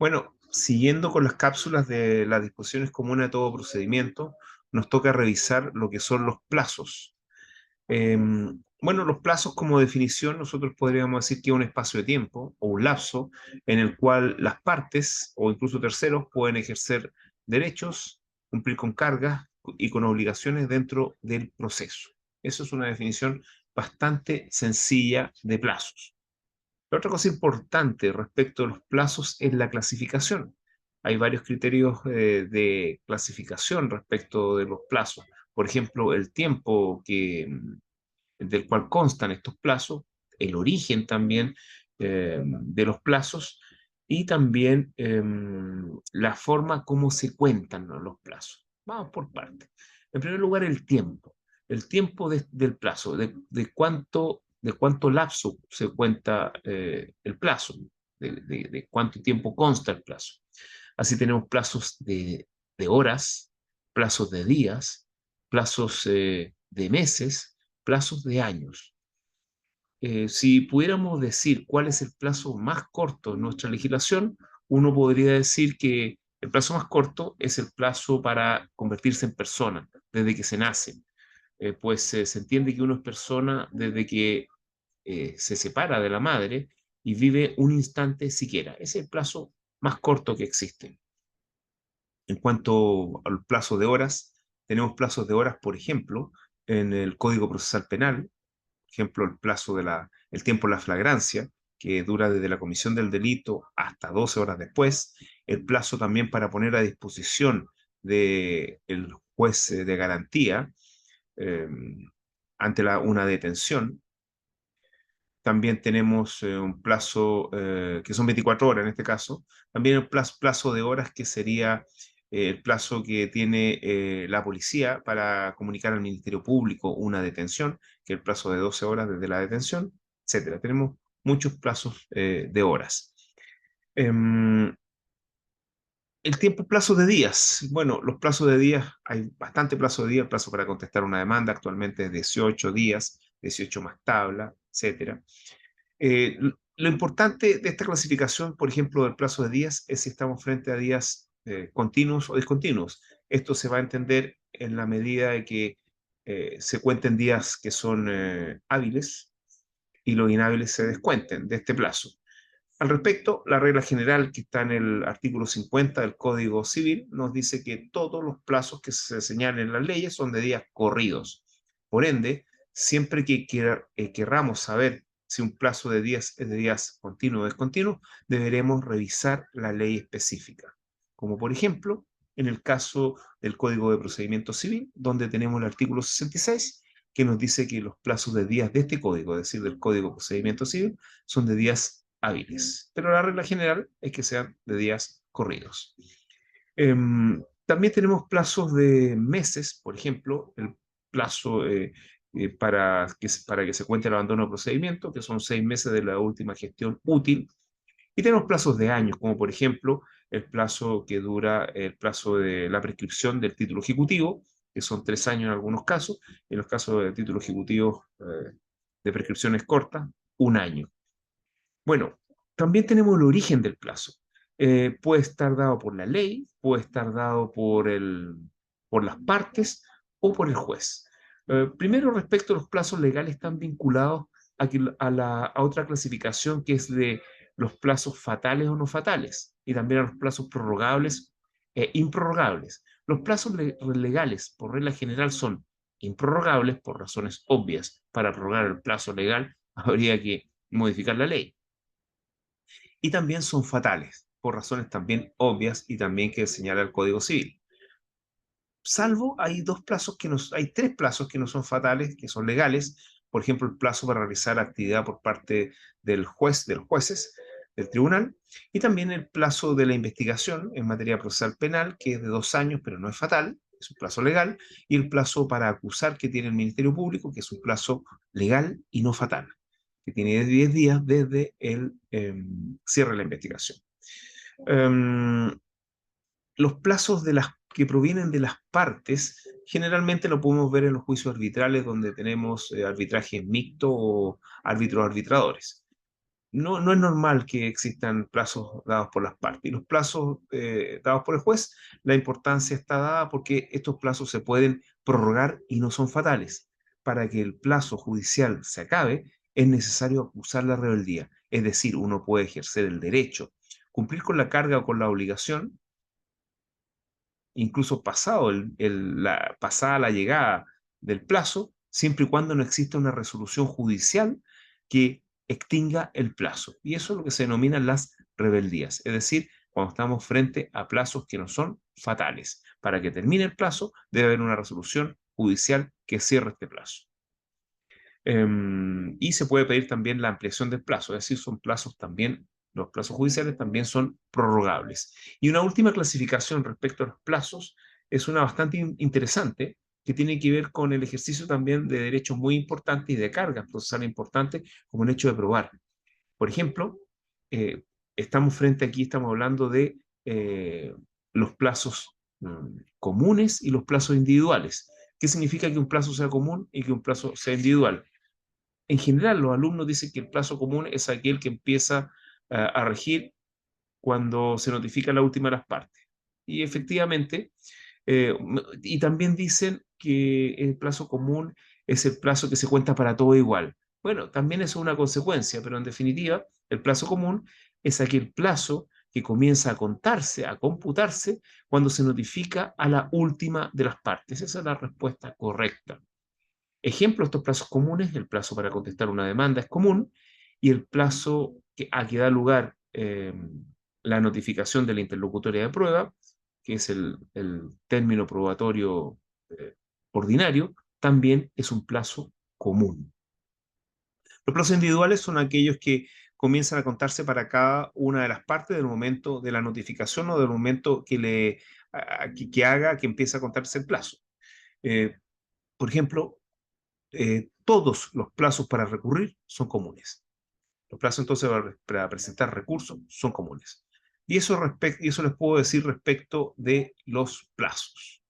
Bueno, siguiendo con las cápsulas de las disposiciones comunes de todo procedimiento, nos toca revisar lo que son los plazos. Bueno, los plazos como definición, nosotros podríamos decir que es un espacio de tiempo o un lapso en el cual las partes o incluso terceros pueden ejercer derechos, cumplir con cargas y con obligaciones dentro del proceso. Eso es una definición bastante sencilla de plazos. La otra cosa importante respecto a los plazos es la clasificación. Hay varios criterios de clasificación respecto de los plazos. Por ejemplo, el tiempo del cual constan estos plazos, el origen también de los plazos y también la forma como se cuentan, ¿no?, los plazos. Vamos por partes. En primer lugar, el tiempo. El tiempo del plazo, de cuánto lapso se cuenta el plazo, de cuánto tiempo consta el plazo. Así tenemos plazos de horas, plazos de días, plazos de meses, plazos de años. Si pudiéramos decir cuál es el plazo más corto en nuestra legislación, uno podría decir que el plazo más corto es el plazo para convertirse en persona, desde que se nace. Pues se entiende que uno es persona desde que se separa de la madre y vive un instante siquiera. Ese es el plazo más corto que existe. En cuanto al plazo de horas, tenemos plazos de horas, por ejemplo, en el Código Procesal Penal, ejemplo, el tiempo de la flagrancia, que dura desde la comisión del delito hasta 12 horas después, el plazo también para poner a disposición del juez de garantía eh, ante una detención. También tenemos un plazo que son 24 horas en este caso. También el plazo de horas que sería el plazo que tiene la policía para comunicar al Ministerio Público una detención, que es el plazo de 12 horas desde la detención, etcétera. Tenemos muchos plazos de horas. Em, el tiempo, plazo de días. Bueno, los plazos de días, hay bastante plazo de días. El plazo para contestar una demanda actualmente es 18 días, 18 más tabla, etcétera. Lo importante de esta clasificación, por ejemplo, del plazo de días, es si estamos frente a días continuos o discontinuos. Esto se va a entender en la medida de que se cuenten días que son hábiles y los inhábiles se descuenten de este plazo. Al respecto, la regla general que está en el artículo 50 del Código Civil nos dice que todos los plazos que se señalen en las leyes son de días corridos. Por ende, siempre que querramos saber si un plazo de días es de días continuo o descontinuo, deberemos revisar la ley específica. Como por ejemplo, en el caso del Código de Procedimiento Civil, donde tenemos el artículo 66, que nos dice que los plazos de días de este código, es decir, del Código de Procedimiento Civil, son de días hábiles, pero la regla general es que sean de días corridos. También tenemos plazos de meses, por ejemplo, el plazo para que se cuente el abandono de procedimiento, que son 6 meses de la última gestión útil, y tenemos plazos de años, como por ejemplo el plazo que dura el plazo de la prescripción del título ejecutivo, que son 3 años en algunos casos, en los casos de título ejecutivo de prescripciones cortas, 1 año. Bueno, también tenemos el origen del plazo. Puede estar dado por la ley, puede estar dado por las partes o por el juez. Primero, respecto a los plazos legales, están vinculados a otra clasificación que es de los plazos fatales o no fatales, y también a los plazos prorrogables e improrrogables. Los plazos legales, por regla general, son improrrogables por razones obvias. Para prorrogar el plazo legal habría que modificar la ley, y también son fatales, por razones también obvias y también que señala el Código Civil. Salvo hay 3 plazos que no son fatales, que son legales. Por ejemplo, el plazo para realizar actividad por parte del juez, de los jueces, del tribunal, y también el plazo de la investigación en materia procesal penal, que es de 2 años, pero no es fatal, es un plazo legal, y el plazo para acusar que tiene el Ministerio Público, que es un plazo legal y no fatal, que tiene 10 días desde el cierre de la investigación. Um, los plazos que provienen de las partes, generalmente lo podemos ver en los juicios arbitrales donde tenemos arbitraje mixto o árbitros arbitradores. no es normal que existan plazos dados por las partes. Y los plazos dados por el juez, la importancia está dada porque estos plazos se pueden prorrogar y no son fatales. Para que el plazo judicial se acabe, es necesario acusar la rebeldía. Es decir, uno puede ejercer el derecho, cumplir con la carga o con la obligación, incluso pasado pasada la llegada del plazo, siempre y cuando no exista una resolución judicial que extinga el plazo. Y eso es lo que se denominan las rebeldías, es decir, cuando estamos frente a plazos que no son fatales. Para que termine el plazo, debe haber una resolución judicial que cierre este plazo. Y se puede pedir también la ampliación del plazo, es decir, son plazos también, los plazos judiciales también son prorrogables. Y una última clasificación respecto a los plazos es una bastante interesante, que tiene que ver con el ejercicio también de derechos muy importantes y de cargas procesales importantes, como el hecho de probar. Por ejemplo, eh, estamos hablando de los plazos comunes y los plazos individuales. ¿Qué significa que un plazo sea común y que un plazo sea individual? En general, los alumnos dicen que el plazo común es aquel que empieza a regir cuando se notifica la última de las partes. Y efectivamente, y también dicen que el plazo común es el plazo que se cuenta para todo igual. Bueno, también eso es una consecuencia, pero en definitiva, el plazo común es aquel plazo que comienza a contarse, a computarse, cuando se notifica a la última de las partes. Esa es la respuesta correcta. Ejemplo, estos plazos comunes, el plazo para contestar una demanda es común y el plazo a que da lugar la notificación de la interlocutoria de prueba, que es el término probatorio ordinario, también es un plazo común. Los plazos individuales son aquellos que comienzan a contarse para cada una de las partes del momento de la notificación o del momento que haga que empiece a contarse el plazo. Eh, por ejemplo, todos los plazos para recurrir son comunes. Los plazos entonces para presentar recursos son comunes. Y eso les puedo decir respecto de los plazos.